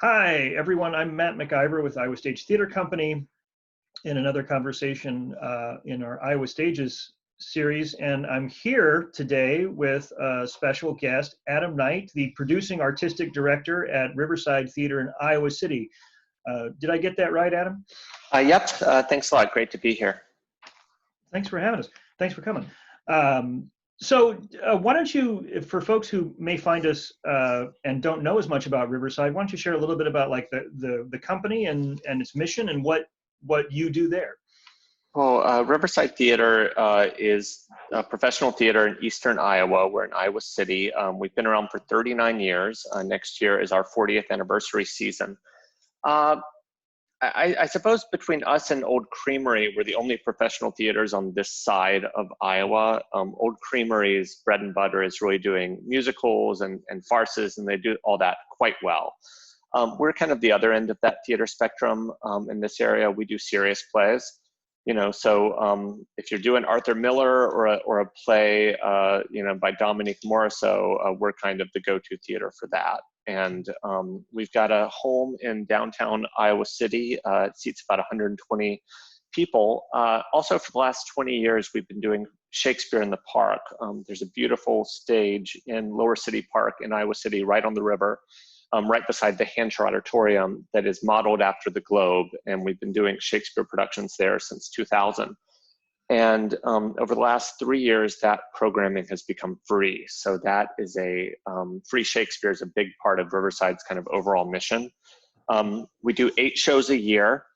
Hi, everyone. I'm Matt McIver with Iowa Stage Theatre Company in another conversation in our Iowa Stages series. And I'm here today with a special guest, Adam Knight, the producing artistic director at Riverside Theatre in Iowa City. Did I get that right, Adam? Yep. Thanks a lot. Great to be here. Thanks for having us. Thanks for coming. So why don't you, for folks who may find us and don't know as much about Riverside, why don't you share a little bit about like the company and its mission and what you do there? Well, Riverside Theatre is a professional theater in Eastern Iowa. We're in Iowa City. We've been around for 39 years. Next year is our 40th anniversary season. I suppose between us and Old Creamery, we're the only professional theaters on this side of Iowa. Old Creamery's bread and butter is really doing musicals and farces, and they do all that quite well. We're kind of the other end of that theater spectrum in this area. We do serious plays, you know, so if you're doing Arthur Miller or a play, you know, by Dominique Morisseau, we're kind of the go-to theater for that. And we've got a home in downtown Iowa City. It seats about 120 people. Also, for the last 20 years, we've been doing Shakespeare in the Park. There's a beautiful stage in Lower City Park in Iowa City, right on the river, right beside the Hanshaw Auditorium, that is modeled after the Globe. And we've been doing Shakespeare productions there since 2000. And over the last 3 years, that programming has become free. So that is free Shakespeare is a big part of Riverside's kind of overall mission. We do 8 shows a year.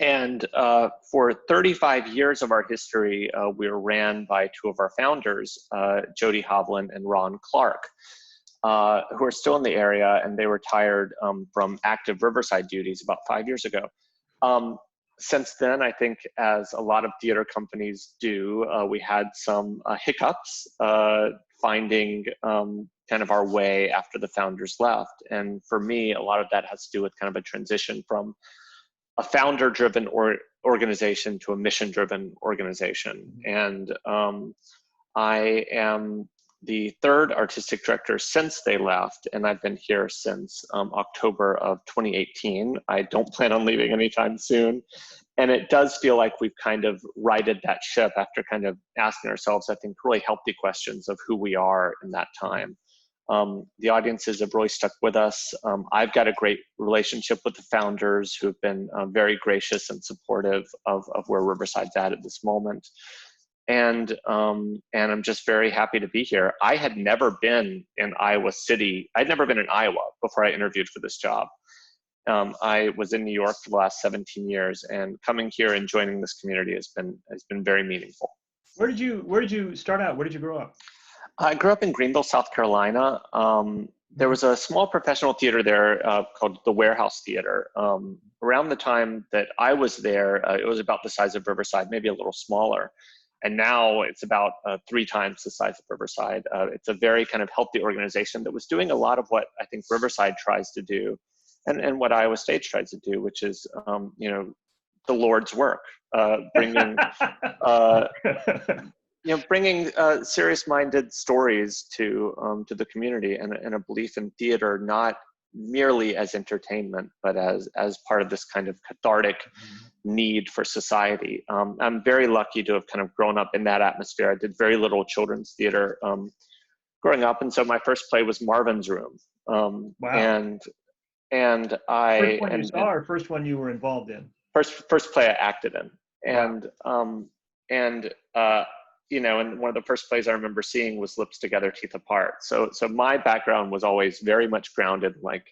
And for 35 years of our history, we were ran by 2 of our founders, Jody Hovland and Ron Clark, who are still in the area, and they retired from active Riverside duties about 5 years ago. Since then, I think, as a lot of theater companies do, we had some hiccups finding kind of our way after the founders left. And for me, a lot of that has to do with kind of a transition from a founder-driven organization to a mission-driven organization. And I am the 3rd artistic director since they left, and I've been here since October of 2018. I don't plan on leaving anytime soon. And it does feel like we've kind of righted that ship after kind of asking ourselves, I think, really healthy questions of who we are in that time. The audiences have really stuck with us. I've got a great relationship with the founders who've been very gracious and supportive of where Riverside's at this moment. And I'm just very happy to be here. I had never been in Iowa City. I'd never been in Iowa before I interviewed for this job. I was in New York for the last 17 years, and coming here and joining this community has been very meaningful. Where did you start out? Where did you grow up? I grew up in Greenville, South Carolina. There was a small professional theater there called the Warehouse Theater. Around the time that I was there, it was about the size of Riverside, maybe a little smaller. And now it's about 3 times the size of Riverside. It's a very kind of healthy organization that was doing a lot of what I think Riverside tries to do, and what Iowa Stage tries to do, which is, you know, the Lord's work, bringing, you know, bringing serious-minded stories to the community, and a belief in theater not merely as entertainment, but as part of this kind of cathartic need for society. I'm very lucky to have kind of grown up in that atmosphere. I did very little children's theater growing up, and so my first play was Marvin's Room. Wow. And I first one you saw, or first one you were involved in? First play I acted in, and wow. You know, and one of the first plays I remember seeing was Lips Together, Teeth Apart. So my background was always very much grounded in like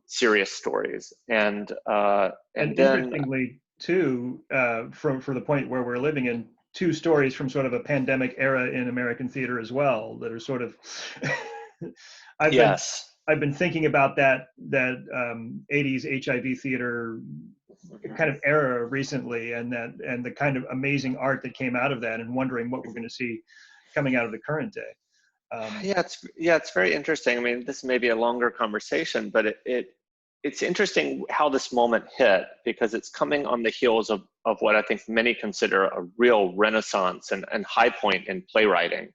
serious stories, and then interestingly too, for the point where we're living in, 2 stories from sort of a pandemic era in American theater as well that are sort of I've been thinking about that 80s HIV theater kind of era recently, and the kind of amazing art that came out of that, and wondering what we're going to see coming out of the current day. It's very interesting. I mean, this may be a longer conversation, but it's interesting how this moment hit, because it's coming on the heels of what I think many consider a real renaissance and high point in playwriting.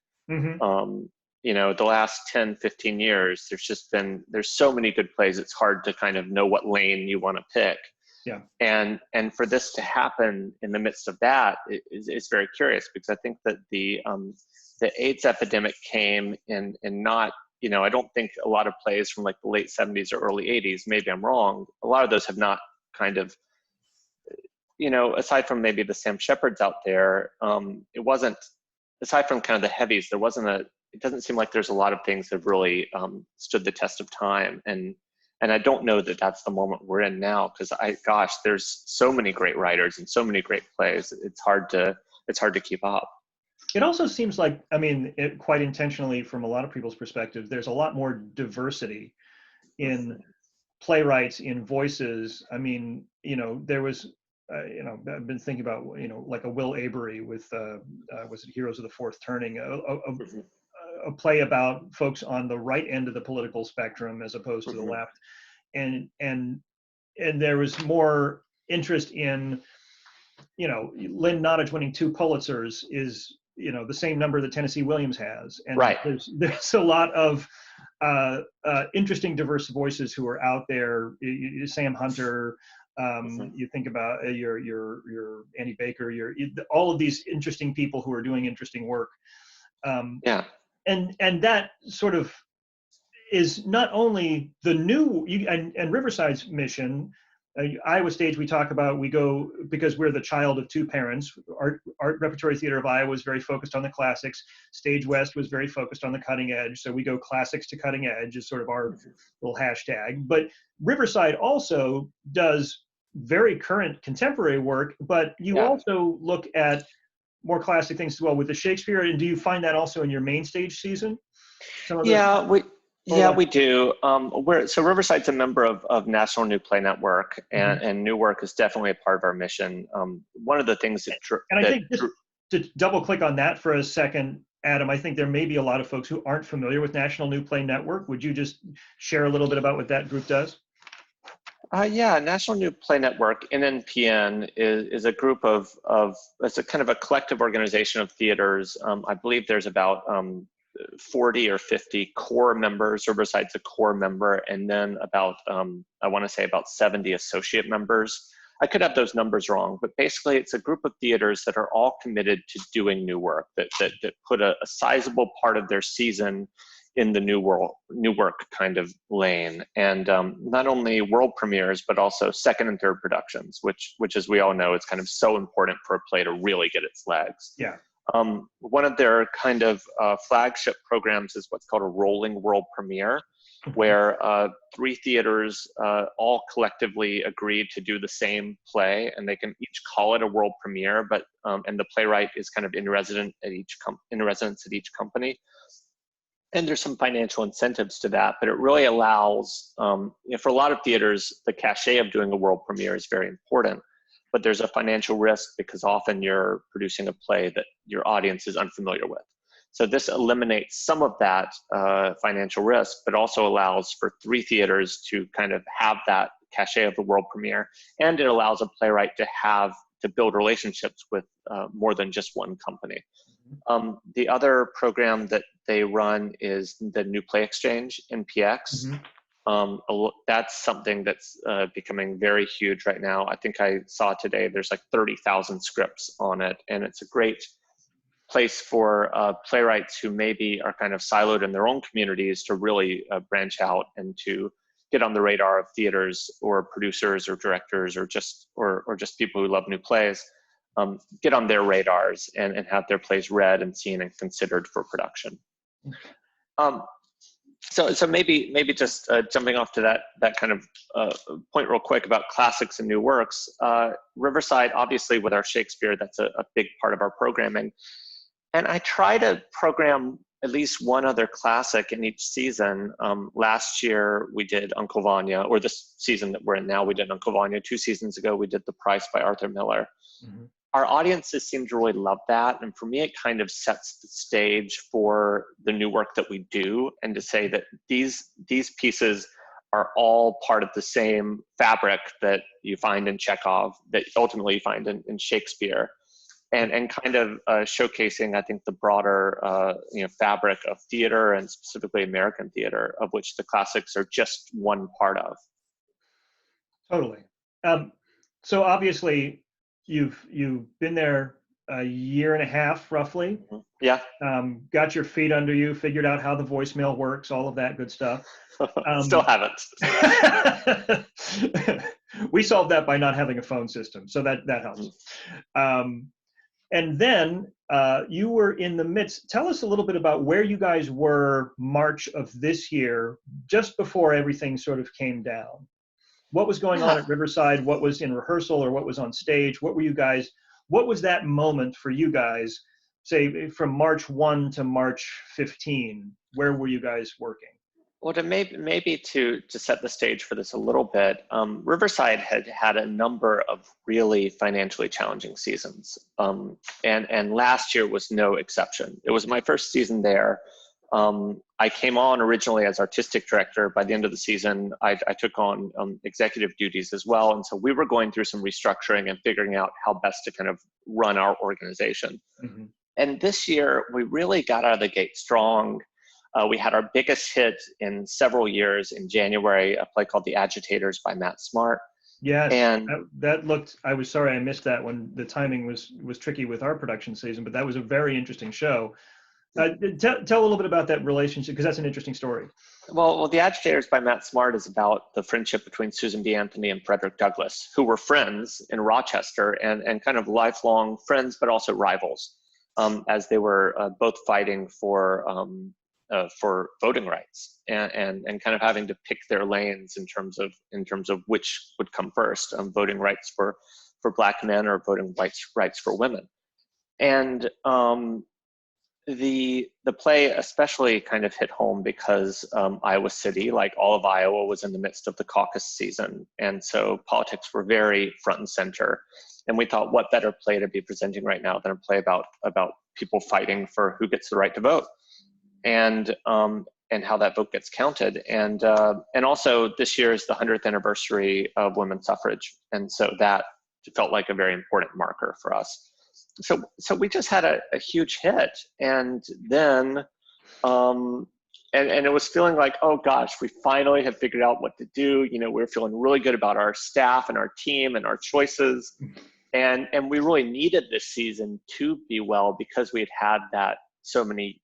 the last 10, 15 years, there's so many good plays, it's hard to kind of know what lane you want to pick. Yeah. And for this to happen in the midst of that is very curious, because I think that the AIDS epidemic came in not, I don't think a lot of plays from like the late 70s or early 80s, maybe I'm wrong, a lot of those have not kind of, aside from maybe the Sam Shepard's out there, it wasn't, aside from kind of the heavies, it doesn't seem like there's a lot of things that have really stood the test of time. And I don't know that that's the moment we're in now, because there's so many great writers and so many great plays. It's hard to keep up. It also seems like, quite intentionally from a lot of people's perspective, there's a lot more diversity in playwrights, in voices. There was, I've been thinking about, like a Will Avery with, was it Heroes of the Fourth Turning, a play about folks on the right end of the political spectrum as opposed to the left. And there was more interest in, Lynn Nottage winning 2 Pulitzers is, the same number that Tennessee Williams has. And right. There's a lot of interesting diverse voices who are out there. Sam Hunter, you think about your Annie Baker, all of these interesting people who are doing interesting work. Yeah. And that sort of is not only the new, and Riverside's mission. Iowa Stage, we talk about, we go, because we're the child of 2 parents. Art Repertory Theater of Iowa was very focused on the classics. Stage West was very focused on the cutting edge. So we go classics to cutting edge is sort of our little hashtag. But Riverside also does very current contemporary work, but you also look at more classic things as well with the Shakespeare. And do you find that also in your main stage season? We do. So Riverside's a member of National New Play Network, and new work is definitely a part of our mission. One of the things that I think just to double click on that for a second, Adam, I think there may be a lot of folks who aren't familiar with National New Play Network. Would you just share a little bit about what that group does? National New Play Network, NNPN, is a group of it's a kind of a collective organization of theaters. I believe there's about 40 or 50 core members. Riverside's a core member, and then about I want to say about 70 associate members. I could have those numbers wrong, but basically it's a group of theaters that are all committed to doing new work, that put a sizable part of their season in the new work kind of lane, and not only world premieres but also second and third productions, which as we all know is kind of so important for a play to really get its legs. Yeah. One of their kind of flagship programs is what's called a rolling world premiere, where 3 theaters all collectively agreed to do the same play, and they can each call it a world premiere, but and the playwright is kind of in residence at each company. And there's some financial incentives to that, but it really allows, for a lot of theaters, the cachet of doing a world premiere is very important. But there's a financial risk because often you're producing a play that your audience is unfamiliar with. So this eliminates some of that financial risk, but also allows for 3 theaters to kind of have that cachet of the world premiere. And it allows a playwright to build relationships with more than just one company. The other program that they run is the New Play Exchange, NPX. That's something that's becoming very huge right now. I think I saw today there's like 30,000 scripts on it, and it's a great place for playwrights who maybe are kind of siloed in their own communities to really branch out and to get on the radar of theaters or producers or directors or just people who love new plays, get on their radars and have their plays read and seen and considered for production. So maybe just jumping off to that kind of point real quick about classics and new works. Riverside, obviously with our Shakespeare, that's a big part of our programming. And I try to program at least one other classic in each season. Last year we did Uncle Vanya, or this season that we're in now, we did Uncle Vanya. 2 seasons ago, we did The Price by Arthur Miller. Our audiences seem to really love that. And for me, it kind of sets the stage for the new work that we do, and to say that these pieces are all part of the same fabric that you find in Chekhov, that ultimately you find in Shakespeare. and kind of showcasing, I think, the broader fabric of theater, and specifically American theater, of which the classics are just one part of. Totally. So obviously, you've been there a year and a half, roughly. Yeah. Got your feet under you, figured out how the voicemail works, all of that good stuff. Still haven't. We solved that by not having a phone system, so that helps. And then you were in the midst. Tell us a little bit about where you guys were March of this year, just before everything sort of came down. What was going on at Riverside? What was in rehearsal, or what was on stage? What was that moment for you guys, say from March 1 to March 15? Where were you guys working? Well, maybe to set the stage for this a little bit, Riverside had a number of really financially challenging seasons, and last year was no exception. It was my first season there. I came on originally as artistic director. By the end of the season, I took on executive duties as well, and so we were going through some restructuring and figuring out how best to kind of run our organization. Mm-hmm. And this year, we really got out of the gate strong. We had our biggest hit in several years in January, a play called The Agitators by Matt Smart. Yes, and that looked, I was sorry I missed that one. The timing was tricky with our production season, but that was a very interesting show. Tell a little bit about that relationship, because that's an interesting story. Well, The Agitators by Matt Smart is about the friendship between Susan B. Anthony and Frederick Douglass, who were friends in Rochester and kind of lifelong friends, but also rivals, as they were both fighting for voting rights and kind of having to pick their lanes in terms of which would come first, voting rights for Black men or voting rights for women. And the play especially kind of hit home because Iowa City, like all of Iowa, was in the midst of the caucus season. And so politics were very front and center. And we thought, what better play to be presenting right now than a play about people fighting for who gets the right to vote, and how that vote gets counted. And also this year is the 100th anniversary of women's suffrage. And so that felt like a very important marker for us. So we just had a huge hit. And then, and it was feeling like, oh gosh, we finally have figured out what to do. You know, we're feeling really good about our staff and our team and our choices. And we really needed this season to be well because we had that so many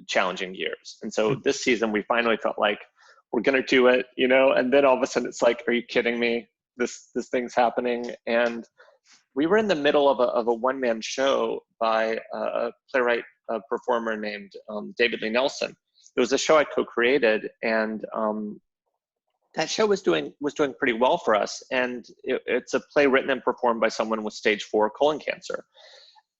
challenging years. And so this season we finally felt like we're going to do it, you know, and then all of a sudden it's like, are you kidding me? This thing's happening. And we were in the middle of a one-man show by a playwright, a performer named David Lee Nelson. It was a show I co-created, and that show was doing pretty well for us. And it's a play written and performed by someone with stage 4 colon cancer.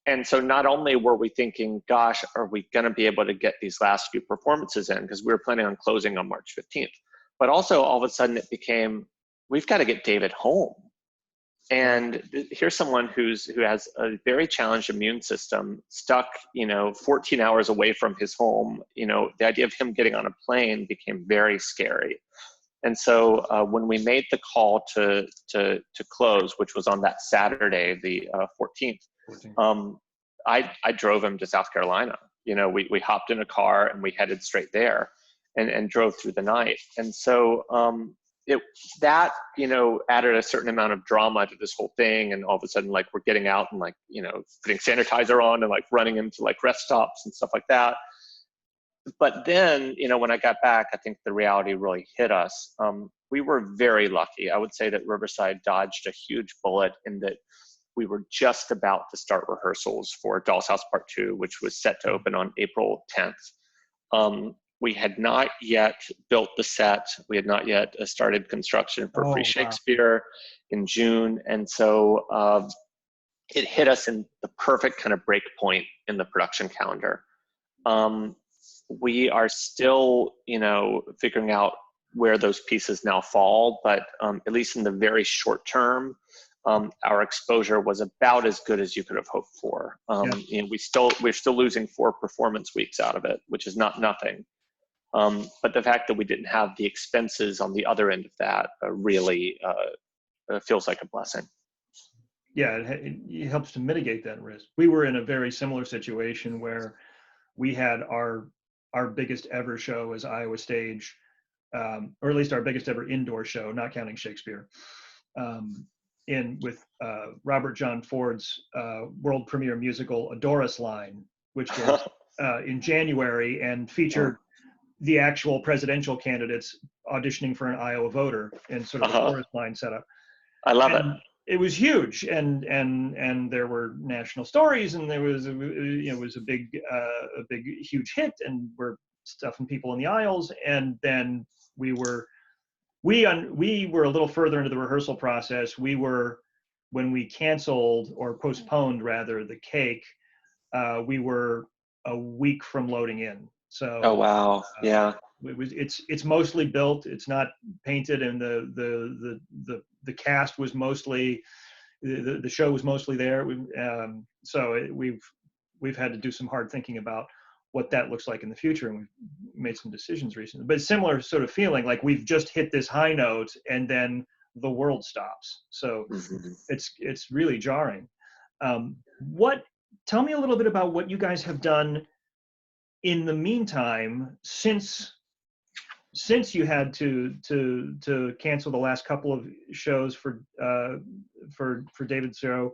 And so not only were we thinking, gosh, are we going to be able to get these last few performances in, because we were planning on closing on March 15th, but also all of a sudden it became, we've got to get David home. And here's someone who has a very challenged immune system, stuck, 14 hours away from his home. The idea of him getting on a plane became very scary. And so when we made the call to close, which was on that Saturday, the 14th, I drove him to South Carolina. We hopped in a car and we headed straight there and drove through the night. And so that added a certain amount of drama to this whole thing. And all of a sudden, like, we're getting out and putting sanitizer on and running into rest stops and stuff like that. But then, when I got back, I think the reality really hit us. We were very lucky. I would say that Riverside dodged a huge bullet in that we were just about to start rehearsals for Doll's House Part 2, which was set to open on April 10th. We had not yet built the set. We had not yet started construction for Free Shakespeare in June. And so it hit us in the perfect kind of break point in the production calendar. We are still, figuring out where those pieces now fall, but at least in the very short term, our exposure was about as good as you could have hoped for. We're still losing 4 performance weeks out of it, which is not nothing. But the fact that we didn't have the expenses on the other end of that really feels like a blessing. yeah, it helps to mitigate that risk. We were in a very similar situation where we had our biggest ever show as Iowa Stage, or at least our biggest ever indoor show, not counting Shakespeare, in with Robert John Ford's world premiere musical A Doris Line, which was in January and featured the actual presidential candidates auditioning for an Iowa voter in sort of a chorus line setup. I love it. It was huge, and there were national stories, and there was it was a big huge hit, and we're stuffing people in the aisles. And then we were a little further into the rehearsal process. When we canceled or postponed rather the cake, we were a week from loading in. So oh wow, yeah. It's mostly built. It's not painted, and the cast was mostly the show was mostly there. So we've had to do some hard thinking about what that looks like in the future, and we've made some decisions recently. But similar sort of feeling, like we've just hit this high note and then the world stops. So it's really jarring. Tell me a little bit about what you guys have done in the meantime since you had to cancel the last couple of shows for David's show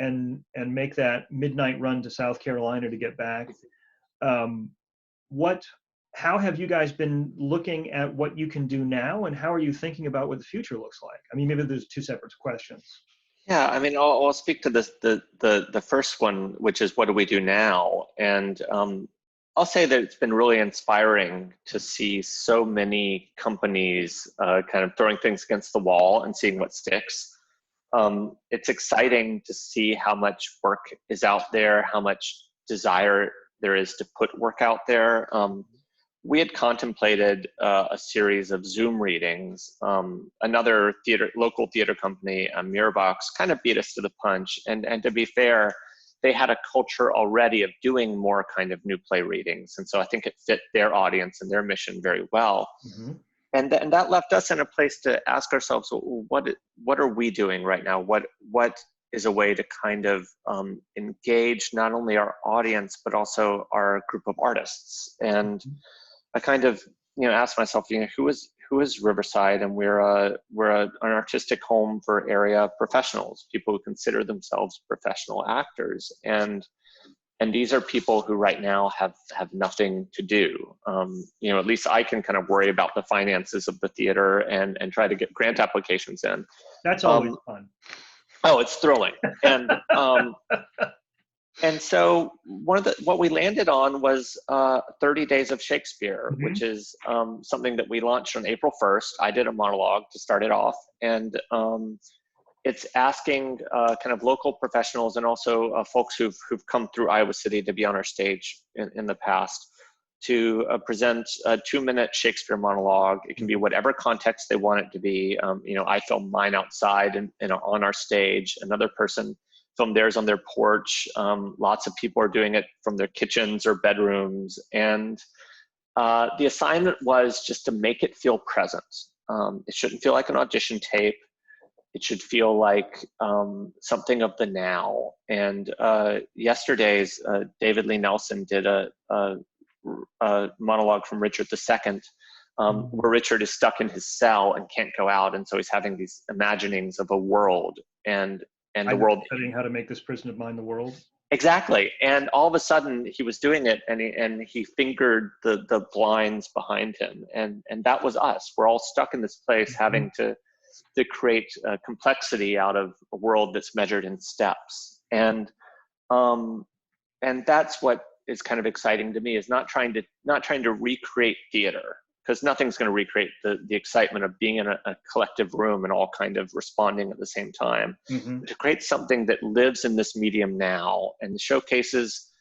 and make that midnight run to South Carolina to get back. How have you guys been looking at what you can do now, and how are you thinking about what the future looks like? I mean, maybe there's two separate questions. Yeah, I mean, I'll speak to this, the first one, which is what do we do now? And I'll say that it's been really inspiring to see so many companies kind of throwing things against the wall and seeing what sticks. It's exciting to see how much work is out there, how much desire there is to put work out there. We had contemplated a series of Zoom readings. Another local theater company, Mirrorbox, kind of beat us to the punch. And to be fair, they had a culture already of doing more kind of new play readings. And so I think it fit their audience and their mission very well. Mm-hmm. And that left us in a place to ask ourselves, well, what are we doing right now? What is a way to kind of engage not only our audience, but also our group of artists? And I kind of, asked myself, who is Riverside? And we're an artistic home for area professionals, people who consider themselves professional actors. And these are people who right now have nothing to do. At least I can kind of worry about the finances of the theater and try to get grant applications in. That's always fun. Oh, it's thrilling. And so what we landed on was 30 Days of Shakespeare, mm-hmm. which is something that we launched on April 1st. I did a monologue to start it off, and it's asking kind of local professionals and also folks who've come through Iowa City to be on our stage in the past to present a 2-minute Shakespeare monologue. It can be whatever context they want it to be. I filmed mine outside and on our stage. Another person filmed theirs on their porch. Lots of people are doing it from their kitchens or bedrooms. And the assignment was just to make it feel present. It shouldn't feel like an audition tape. It should feel like something of the now. And yesterday's David Lee Nelson did a monologue from Richard II, where Richard is stuck in his cell and can't go out. And so he's having these imaginings of a world and the world. Studying how to make this prison of mine the world. Exactly. And all of a sudden he was doing it and he fingered the blinds behind him. And that was us. We're all stuck in this place, mm-hmm. having to create complexity out of a world that's measured in steps. And that's what is kind of exciting to me, is not trying to recreate theater, because nothing's going to recreate the excitement of being in a collective room and all kind of responding at the same time. Mm-hmm. To create something that lives in this medium now and showcases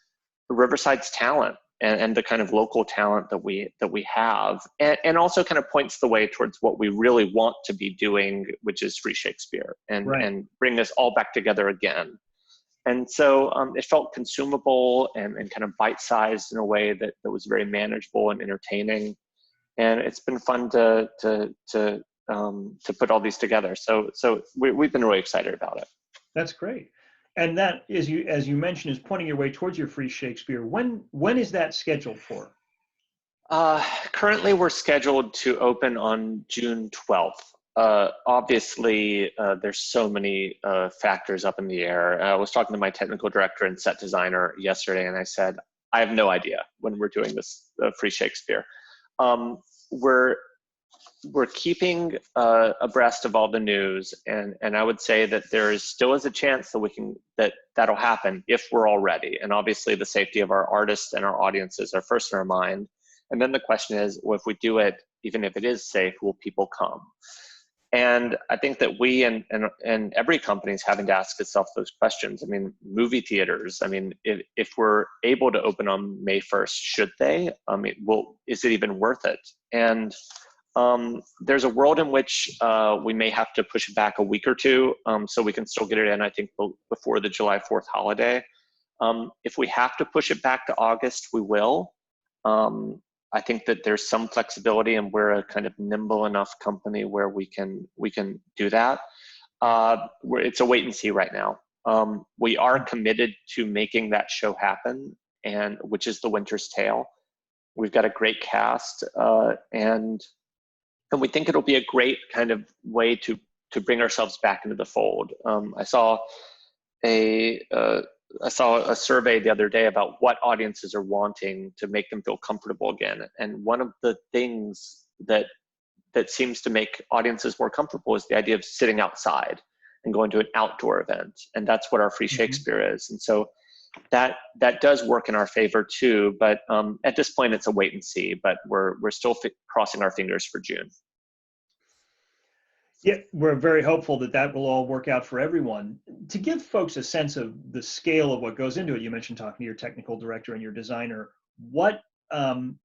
Riverside's talent and the kind of local talent that we have, and also kind of points the way towards what we really want to be doing, which is free Shakespeare, and bring us all back together again. And so it felt consumable and kind of bite-sized in a way that was very manageable and entertaining. And it's been fun to put all these together. So we've been really excited about it. That's great. And that, as you mentioned, is pointing your way towards your free Shakespeare. When is that scheduled for? Currently, we're scheduled to open on June 12th. Obviously, there's so many factors up in the air. I was talking to my technical director and set designer yesterday, and I said, I have no idea when we're doing this free Shakespeare. We're keeping abreast of all the news, and I would say that there is still is a chance that that'll happen if we're all ready. And obviously, the safety of our artists and our audiences are first in our mind. And then the question is, well, if we do it, even if it is safe, will people come? And I think that we and every company is having to ask itself those questions. I mean, movie theaters, I mean, if we're able to open on May 1st, should they? I mean, well, is it even worth it? And there's a world in which we may have to push it back a week or two so we can still get it in, I think, before the July 4th holiday. If we have to push it back to August, we will. I think that there's some flexibility, and we're a kind of nimble enough company where we can do that. It's a wait and see right now. We are committed to making that show happen, and which is The Winter's Tale. We've got a great cast, and we think it'll be a great kind of way to bring ourselves back into the fold. I saw a survey the other day about what audiences are wanting to make them feel comfortable again. And one of the things that seems to make audiences more comfortable is the idea of sitting outside and going to an outdoor event. And that's what our free Shakespeare is. And so that does work in our favor too. But at this point, it's a wait and see, but we're still crossing our fingers for June. Yeah, we're very hopeful that will all work out for everyone. To give folks a sense of the scale of what goes into it, you mentioned talking to your technical director and your designer. What kind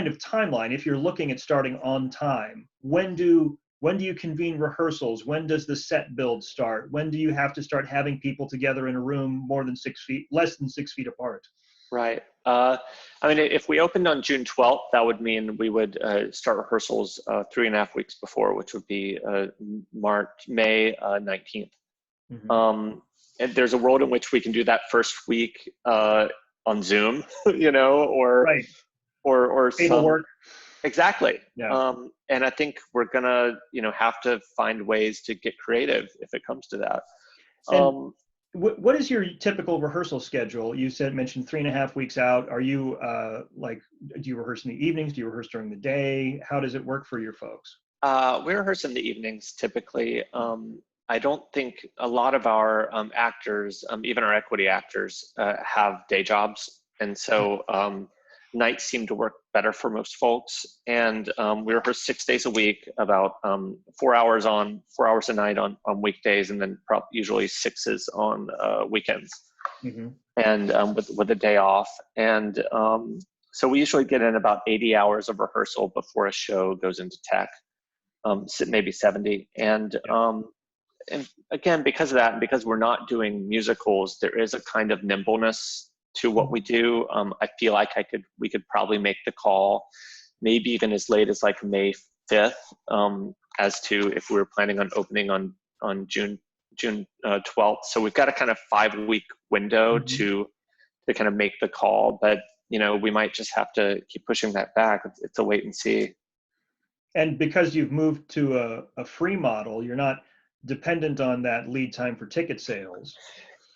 of timeline, if you're looking at starting on time, when do you convene rehearsals? When does the set build start? When do you have to start having people together in a room less than 6 feet apart? Right. I mean, if we opened on June 12th, that would mean we would start rehearsals 3.5 weeks before, which would be May 19th. And there's a world in which we can do that first week on Zoom, or right. or Table work. Exactly. Yeah. And I think we're gonna, have to find ways to get creative if it comes to that. What is your typical rehearsal schedule? You mentioned 3.5 weeks out. Are you do you rehearse in the evenings? Do you rehearse during the day? How does it work for your folks? We rehearse in the evenings typically. I don't think a lot of our actors, even our equity actors, have day jobs. And so nights seem to work better for most folks. And we rehearse 6 days a week, about 4 hours on, 4 hours a night on weekdays, and then usually 6s on weekends. And with a day off. And so we usually get in about 80 hours of rehearsal before a show goes into tech, maybe 70. And again, because of that, and because we're not doing musicals, there is a kind of nimbleness to what we do. I feel like we could probably make the call, maybe even as late as like May 5th, as to if we were planning on opening on June 12th. So we've got a kind of 5-week window to kind of make the call, but we might just have to keep pushing that back. It's a wait and see. And because you've moved to a free model, you're not dependent on that lead time for ticket sales.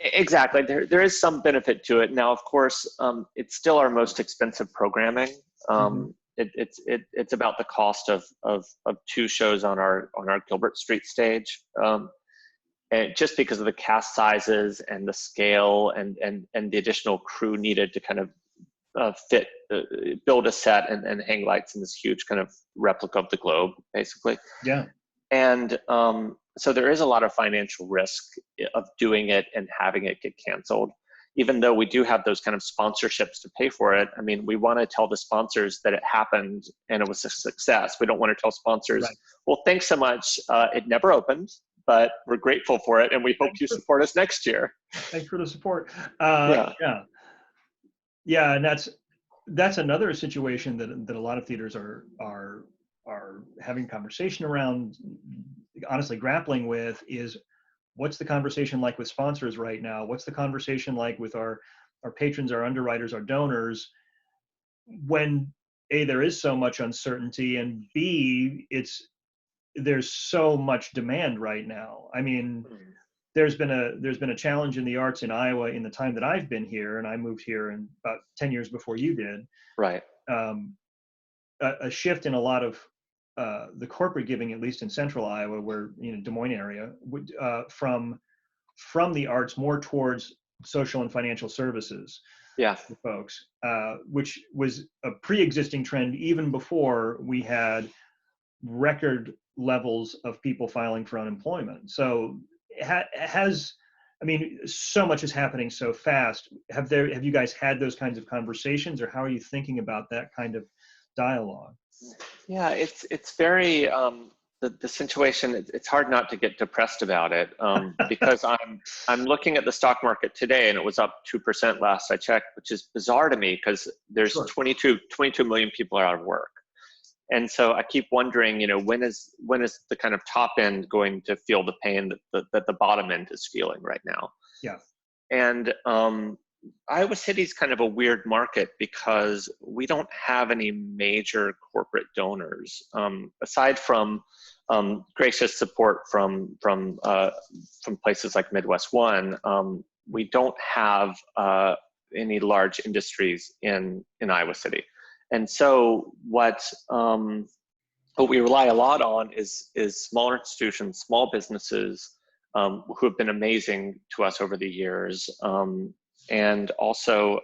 Exactly. There is some benefit to it. Now, of course, it's still our most expensive programming. It's about the cost of 2 shows on our Gilbert Street stage, and just because of the cast sizes and the scale and the additional crew needed to kind of build a set and hang lights in this huge kind of replica of the globe, basically. Yeah. And so there is a lot of financial risk of doing it and having it get canceled, even though we do have those kind of sponsorships to pay for it. I mean, we want to tell the sponsors that it happened and it was a success. We don't want to tell sponsors, well, thanks so much. It never opened, but we're grateful for it, and we hope you support us next year. Thanks for the support. Yeah, and that's another situation that a lot of theaters are having conversation around, honestly grappling with, is what's the conversation like with sponsors right now? What's the conversation like with our patrons, our underwriters, our donors, when A, there is so much uncertainty, and B, there's so much demand right now. I mean, there's been a challenge in the arts in Iowa in the time that I've been here, and I moved here in about 10 years before you did. Right. A shift in a lot of the corporate giving, at least in central Iowa, where, Des Moines area, from the arts more towards social and financial services. Yeah. For folks, which was a pre-existing trend even before we had record levels of people filing for unemployment. So so much is happening so fast. Have you guys had those kinds of conversations, or how are you thinking about that kind of dialogue? Yeah, it's very the situation. It's hard not to get depressed about it, because I'm looking at the stock market today, and it was up 2% last I checked, which is bizarre to me because there's Sure. 22 million people out of work. And so I keep wondering, when is the kind of top end going to feel the pain that the bottom end is feeling right now? Yeah. And Iowa City's kind of a weird market because we don't have any major corporate donors, aside from gracious support from places like Midwest One. We don't have any large industries in Iowa City. And so what we rely a lot on is smaller institutions, small businesses who have been amazing to us over the years, and also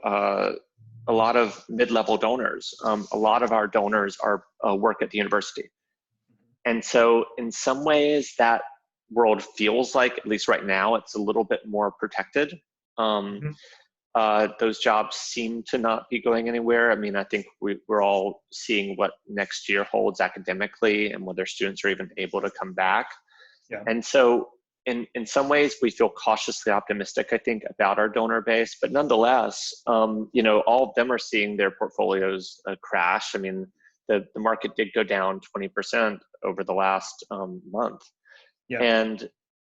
a lot of mid-level donors. A lot of our donors work at the university. And so in some ways that world feels like, at least right now, it's a little bit more protected. Those jobs seem to not be going anywhere. I mean, I think we're all seeing what next year holds academically and whether students are even able to come back. Yeah. And so in some ways we feel cautiously optimistic, I think, about our donor base, but nonetheless, all of them are seeing their portfolios crash. I mean, the market did go down 20% over the last month. Yeah.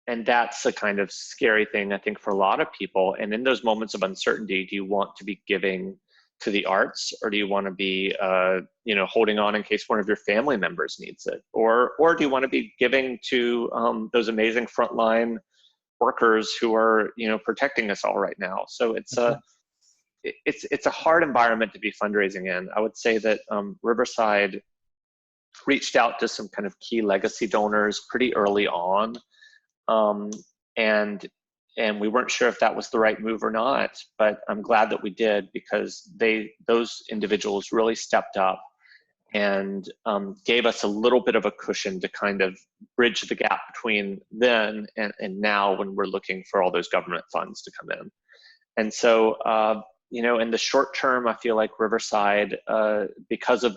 And that's a kind of scary thing, I think, for a lot of people. And in those moments of uncertainty, do you want to be giving to the arts, or do you want to be, holding on in case one of your family members needs it? Or do you want to be giving to those amazing frontline workers who are, protecting us all right now? So it's a hard environment to be fundraising in. I would say that Riverside reached out to some kind of key legacy donors pretty early on. And we weren't sure if that was the right move or not, but I'm glad that we did, because those individuals really stepped up and gave us a little bit of a cushion to kind of bridge the gap between then and now, when we're looking for all those government funds to come in. And so, in the short term, I feel like Riverside, because of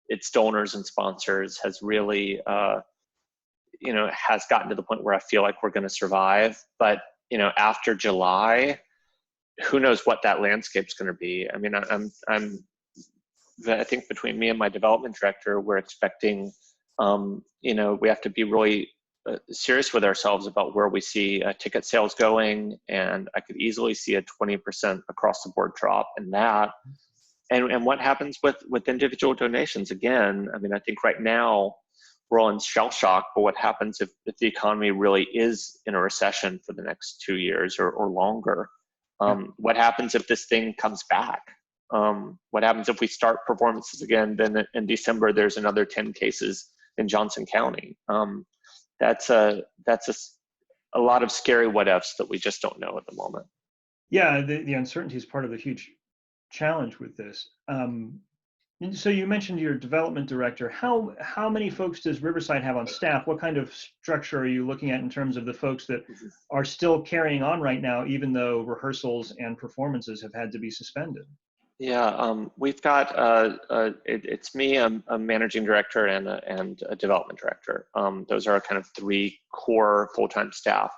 its donors and sponsors, has really has gotten to the point where I feel like we're going to survive. But, after July, who knows what that landscape's going to be. I mean, I think between me and my development director, we're expecting, we have to be really serious with ourselves about where we see ticket sales going. And I could easily see a 20% across the board drop in that. And what happens with individual donations? Again, I mean, I think right now, we're all in shell shock, but what happens if the economy really is in a recession for the next 2 years or longer? What happens if this thing comes back? What happens if we start performances again? Then in December, there's another 10 cases in Johnson County. That's a lot of scary what ifs that we just don't know at the moment. Yeah, the uncertainty is part of the huge challenge with this. So you mentioned your development director. How many folks does Riverside have on staff? What kind of structure are you looking at in terms of the folks that are still carrying on right now, even though rehearsals and performances have had to be suspended? Yeah, we've got it's me, a managing director, and a development director. Those are our kind of 3 core full-time staff.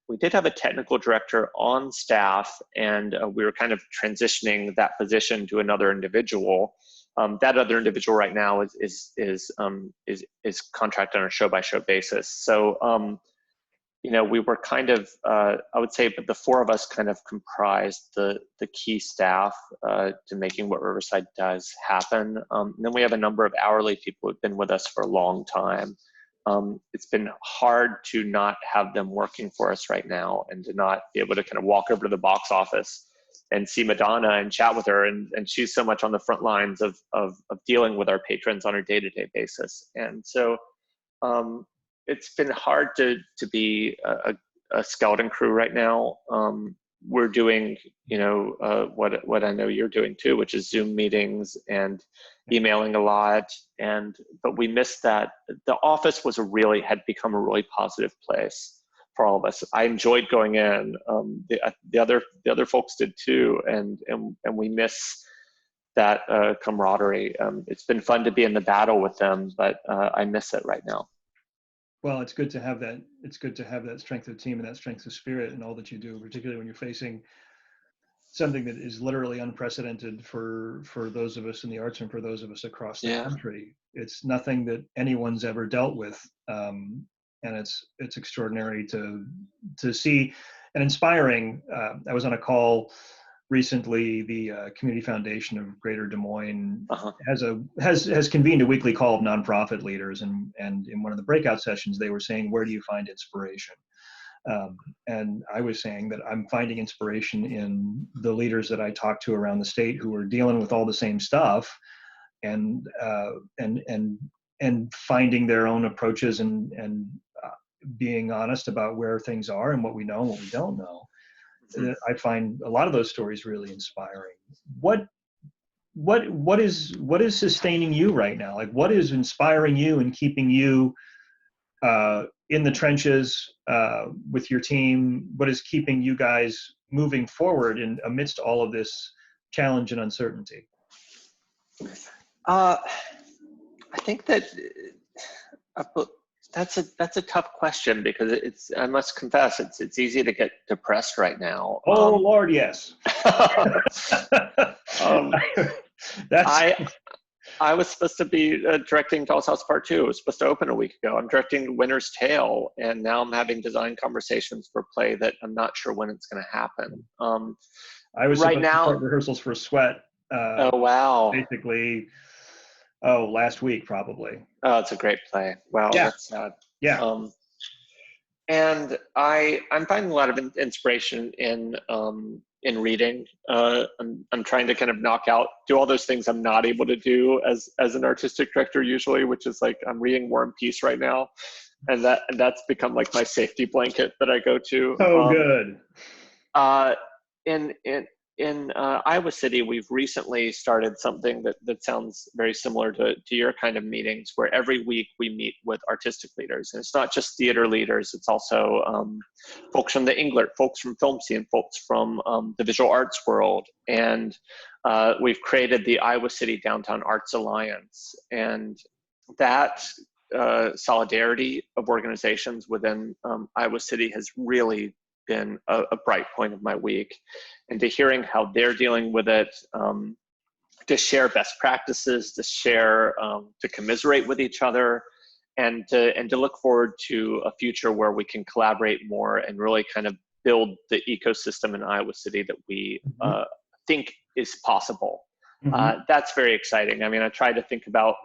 We did have a technical director on staff, and we were kind of transitioning that position to another individual. That other individual right now is contracted on a show-by-show basis. So we were kind of, I would say, but the four of us kind of comprised the key staff to making what Riverside does happen. And then we have a number of hourly people who've been with us for a long time. It's been hard to not have them working for us right now and to not be able to kind of walk over to the box office and see Madonna and chat with her. And she's so much on the front lines of dealing with our patrons on a day-to-day basis. And so it's been hard to be a skeleton crew right now. We're doing, what I know you're doing too, which is Zoom meetings and emailing a lot. But we missed that. The office had become a really positive place for all of us. I enjoyed going in. The other folks did too, and we miss that camaraderie. It's been fun to be in the battle with them, but I miss it right now. Well, it's good to have that. It's good to have that strength of team and that strength of spirit and all that you do, particularly when you're facing something that is literally unprecedented for those of us in the arts and for those of us across the country. It's nothing that anyone's ever dealt with, and it's extraordinary to see and inspiring. I was on a call recently. The Community Foundation of Greater Des Moines has convened a weekly call of nonprofit leaders, and in one of the breakout sessions they were saying, where do you find inspiration? And I was saying that I'm finding inspiration in the leaders that I talk to around the state who are dealing with all the same stuff, and finding their own approaches and being honest about where things are and what we know and what we don't know. I find a lot of those stories really inspiring. What is sustaining you right now? Like, what is inspiring you and keeping you in the trenches with your team? What is keeping you guys moving forward amidst all of this challenge and uncertainty? I think that that's a tough question, because I must confess, it's easy to get depressed right now. Oh Lord, yes. I was supposed to be directing Doll's House Part 2. It was supposed to open a week ago. I'm directing Winter's Tale, and now I'm having design conversations for a play that I'm not sure when it's going to happen. I was right now to start rehearsals for Sweat. Oh wow! Basically, last week probably. Oh, it's a great play. Wow, yeah. That's sad. Yeah. And I'm finding a lot of inspiration in reading. I'm trying to kind of do all those things I'm not able to do as an artistic director usually, which is like I'm reading War and Peace right now, and that's become like my safety blanket that I go to. Good. In Iowa City, we've recently started something that sounds very similar to your kind of meetings, where every week we meet with artistic leaders. And it's not just theater leaders, it's also folks from the Englert, folks from film scene, folks from the visual arts world. And we've created the Iowa City Downtown Arts Alliance. And that solidarity of organizations within Iowa City has really been a bright point of my week, and to hearing how they're dealing with it, to share best practices, to share, to commiserate with each other, and to look forward to a future where we can collaborate more and really kind of build the ecosystem in Iowa City that we think is possible. That's very exciting. I mean, I try to think about,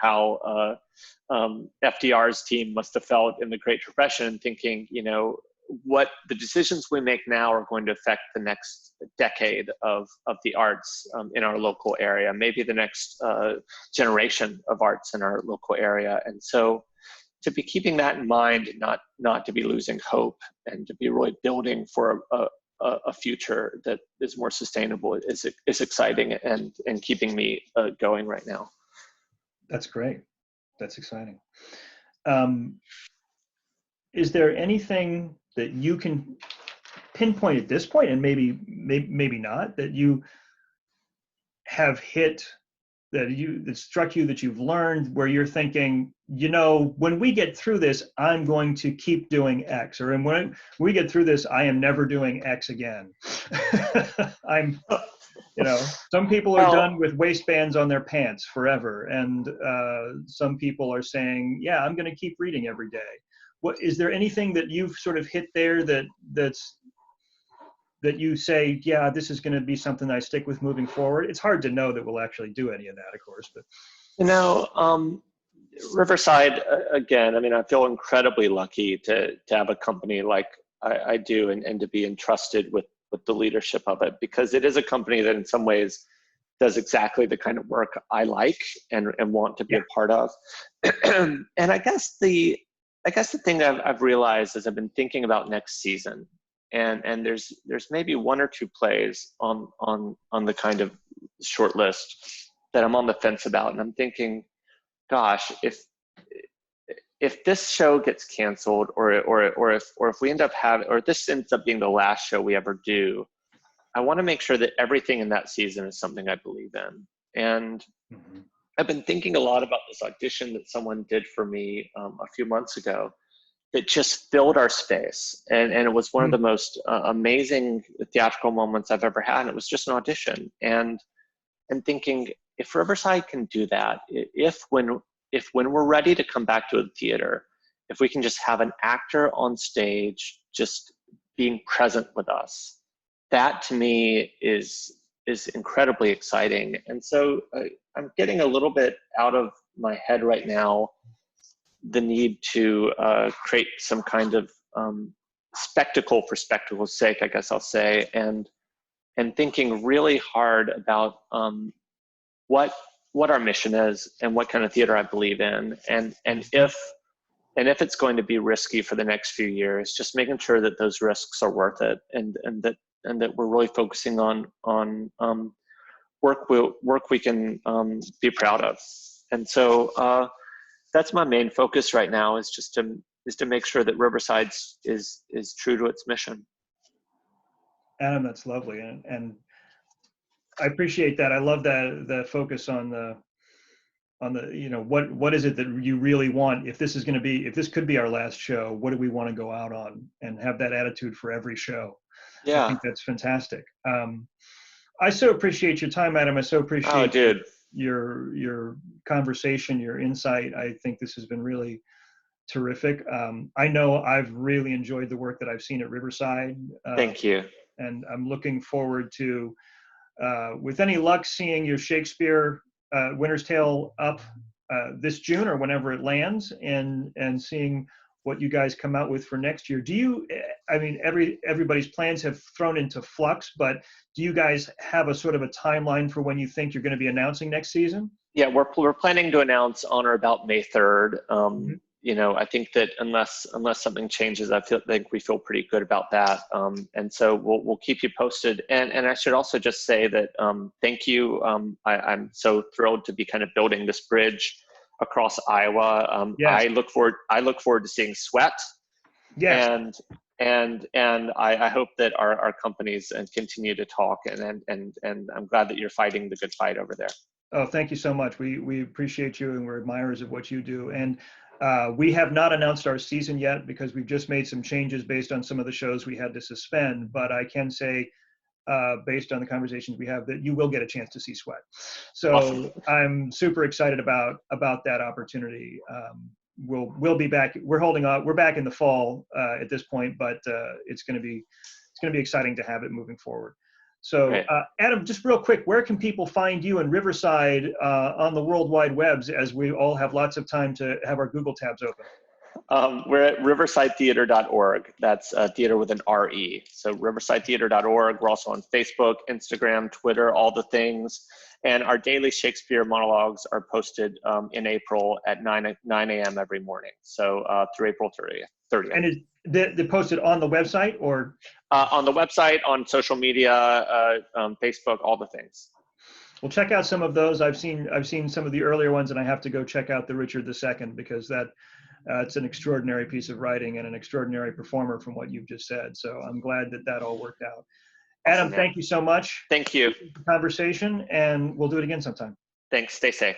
how FDR's team must have felt in the Great Depression, thinking, what the decisions we make now are going to affect the next decade of the arts in our local area, maybe the next generation of arts in our local area. And so to be keeping that in mind, not to be losing hope, and to be really building for a future that is more sustainable is exciting and keeping me going right now. That's great. That's exciting. Is there anything that you can pinpoint at this point, and maybe not, that you have hit, that struck you, that you've learned, where you're thinking, when we get through this, I'm going to keep doing X, or when we get through this, I am never doing X again. Some people are done with waistbands on their pants forever, and some people are saying, yeah, I'm going to keep reading every day. what is there anything that you've sort of hit there that you say, yeah, this is going to be something I stick with moving forward? It's hard to know that we'll actually do any of that, of course, but Riverside, again, I mean, I feel incredibly lucky to have a company like I do, and to be entrusted with the leadership of it, because it is a company that in some ways does exactly the kind of work I like and want to be a part of. And I guess the thing I've realized as I've been thinking about next season, and there's maybe one or two plays on the kind of short list that I'm on the fence about, and I'm thinking, gosh, if this show gets canceled, or if we end up or this ends up being the last show we ever do, I want to make sure that everything in that season is something I believe in. And I've been thinking a lot about this audition that someone did for me a few months ago that just filled our space, and it was one of the most amazing theatrical moments I've ever had. And it was just an audition, and thinking, if Riverside can do that, if when we're ready to come back to the theater, if we can just have an actor on stage just being present with us, that to me is incredibly exciting. And so I'm getting a little bit out of my head right now the need to create some kind of spectacle for spectacle's sake, I guess I'll say, and thinking really hard about what our mission is and what kind of theater I believe in, and if it's going to be risky for the next few years, just making sure that those risks are worth it, and that we're really focusing on work we can be proud of. And so that's my main focus right now, is to make sure that Riverside is true to its mission. Adam, that's lovely, and I appreciate that. I love the focus on the what is it that you really want? If this could be our last show, what do we want to go out on? And have that attitude for every show. Yeah, I think that's fantastic. I so appreciate your time, Adam. I so appreciate your conversation, your insight. I think this has been really terrific. I know I've really enjoyed the work that I've seen at Riverside. Thank you. And I'm looking forward to, with any luck, seeing your Shakespeare Winter's Tale up this June or whenever it lands, and seeing what you guys come out with for next year. Do you, I mean, everybody's plans have thrown into flux, but do you guys have a sort of a timeline for when you think you're going to be announcing next season? Yeah, we're planning to announce on or about May 3rd. I think that unless something changes, think we feel pretty good about that. And so we'll keep you posted. And I should also just say that thank you. I'm so thrilled to be kind of building this bridge across Iowa. Yes. I look forward to seeing Sweat. Yes. And I hope that our companies continue to talk, and I'm glad that you're fighting the good fight over there. Oh, thank you so much. We appreciate you, and we're admirers of what you do. And we have not announced our season yet because we've just made some changes based on some of the shows we had to suspend. But I can say, based on the conversations we have, that you will get a chance to see Sweat. So awesome. I'm super excited about that opportunity. We'll be back. We're holding on. We're back in the fall at this point, but it's going to be exciting to have it moving forward. So Adam, just real quick, where can people find you in Riverside on the World Wide Webs, as we all have lots of time to have our Google tabs open? We're at riversidetheatre.org. That's theater with an R-E. So riversidetheatre.org. We're also on Facebook, Instagram, Twitter, all the things. And our daily Shakespeare monologues are posted in April at 9 a.m. every morning. So through April 30th. And they're posted on the website, or? On the website, on social media, Facebook, all the things. Well, check out some of those. I've seen some of the earlier ones, and I have to go check out the Richard II, because it's an extraordinary piece of writing and an extraordinary performer from what you've just said. So I'm glad that all worked out. Adam, awesome, thank you so much. Thank you. For the conversation, and we'll do it again sometime. Thanks. Stay safe.